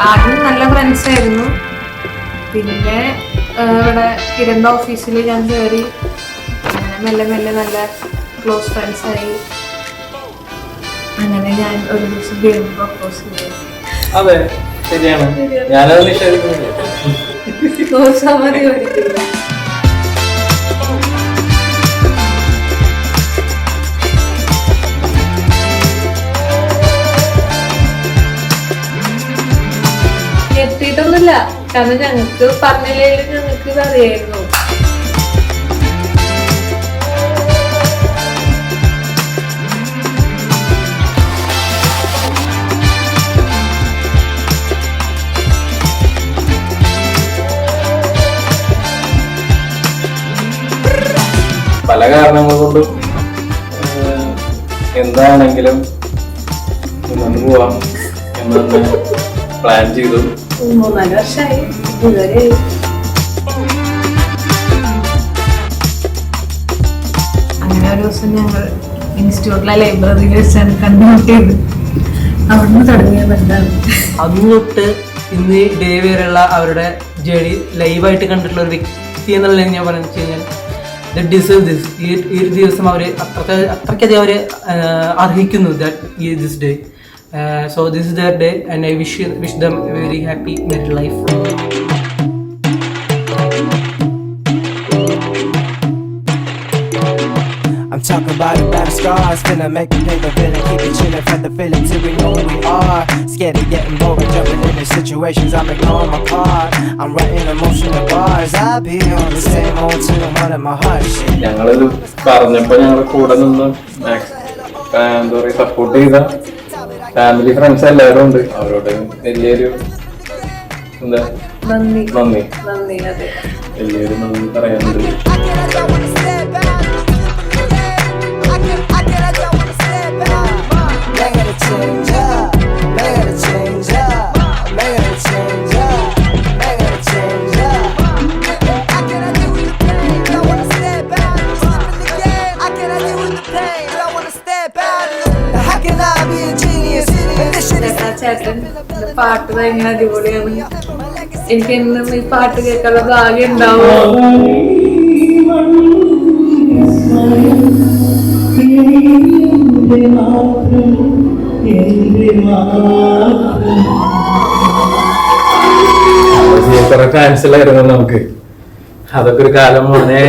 ആദ്യം നല്ല ഫ്രണ്ട്സ് ആയിരുന്നു. പിന്നെ ഇവിടെ കിരണ്ട ഓഫീസിൽ ഞാൻ കയറി. മെല്ലെ മെല്ലെ നല്ല ക്ലോസ് ഫ്രണ്ട്സായി. അങ്ങനെ ഞാൻ ഒരു ദിവസം ഗെയിം പ്രപ്പോസ് ചെയ്തു. അതെ, ശരിയാണ്. ഞാനത് നിഷേധിക്കുന്നില്ല. എത്തിയിട്ടൊന്നുമില്ല, കാരണം ഞങ്ങൾക്ക് പറഞ്ഞില്ലേലും ഞങ്ങൾക്ക് ഇത് അറിയായിരുന്നു. പല കാരണങ്ങൾ കൊണ്ടും എന്താണെങ്കിലും മുന്നോട്ട് പോവാം എന്ന് പ്ലാൻ ചെയ്തു. 3-4 വർഷമായി ഇതുവരെ. അങ്ങനെ ഒരു ദിവസം ഞങ്ങൾ ഇൻസ്റ്റിറ്റ്യൂട്ടിലെ ലൈബ്രറിയിൽ വെച്ചാണ് കണ്ടുമുട്ടിയത്. അവിടുന്ന് തുടങ്ങിയ ബന്ധമാണ്. അന്ന് തൊട്ട് ഇന്ന് ഡേ വരെയുള്ള അവരുടെ ജേണി ലൈവായിട്ട് കണ്ടിട്ടുള്ള ഒരു വ്യക്തി എന്നുള്ള ഞാൻ പറഞ്ഞു കഴിഞ്ഞാൽ ഡിസേർവ് ദിസ്. ഈ ദിവസം അവർ അത്രയ്ക്കധികം അവർ അർഹിക്കുന്നു this day. So this is their day and I wish them a very happy married life. I'm talking about the better scars, finna make the paper bill and keep it chillin' for the feeling till we know who we are. Scared of getting bored, jumping into situations, I'm ignoring my part. I'm writing emotional bars, I'll be on the same old tune, one of my heart shit. ഞങ്ങളിത് പറഞ്ഞപ്പോ ഞങ്ങൾ കൂടെ നിന്ന് എന്താ പറയുക support ചെയ്ത family friends എല്ലാവരും ഉണ്ട്. അവരോട് വലിയൊരു എന്താ നന്ദി വലിയൊരു നന്ദി പറയാനുണ്ട്. ചേട്ടൻ പാട്ട് ഭയങ്കര അടിപൊളിയാണ്. എനിക്ക് എന്നും ഈ പാട്ട് കേൾക്കാനുള്ള ഭാഗ്യം ഉണ്ടാവും. കുറെ ക്യാൻസൽ ആയിരുന്നു നമുക്ക്. അതൊക്കെ ഒരു കാലം മോനെ.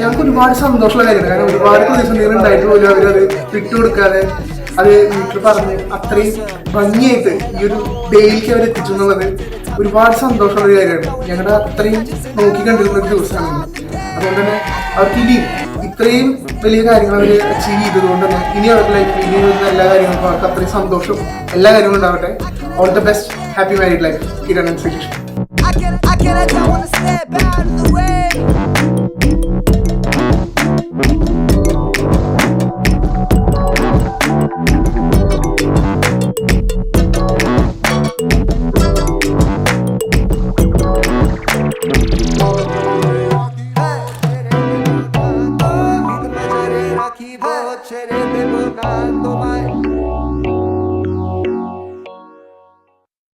ഞങ്ങൾക്ക് ഒരുപാട് സന്തോഷമുള്ള കാര്യമാണ്. കാരണം ഒരുപാട് പ്രതിസന്ധികൾ ഉണ്ടായിട്ട് പോലും അവരത് വിട്ടുകൊടുക്കാതെ അത് വീട്ടിൽ പറഞ്ഞ് അത്രയും ഭംഗിയായിട്ട് ഈ ഒരു ഡേയിലേക്ക് അവർ എത്തിച്ചു എന്നുള്ളത് ഒരുപാട് സന്തോഷമുള്ള ഒരു കാര്യമാണ്. ഞങ്ങളുടെ അത്രയും നോക്കി കണ്ടിരുന്ന ഒരു ദിവസമാണ്. അതുകൊണ്ട് തന്നെ അവർക്ക് ഇനിയും ഇത്രയും വലിയ കാര്യങ്ങൾ അവർ അച്ചീവ് ചെയ്തതുകൊണ്ട് തന്നെ ഇനി അവരുടെ ലൈഫിൽ ഇനി വരുന്ന എല്ലാ കാര്യങ്ങൾക്കും അവർക്ക് അത്രയും സന്തോഷവും എല്ലാ കാര്യങ്ങളും ഉണ്ടാവട്ടെ. All the best, happy married life, Kiran and Sreekrishnan.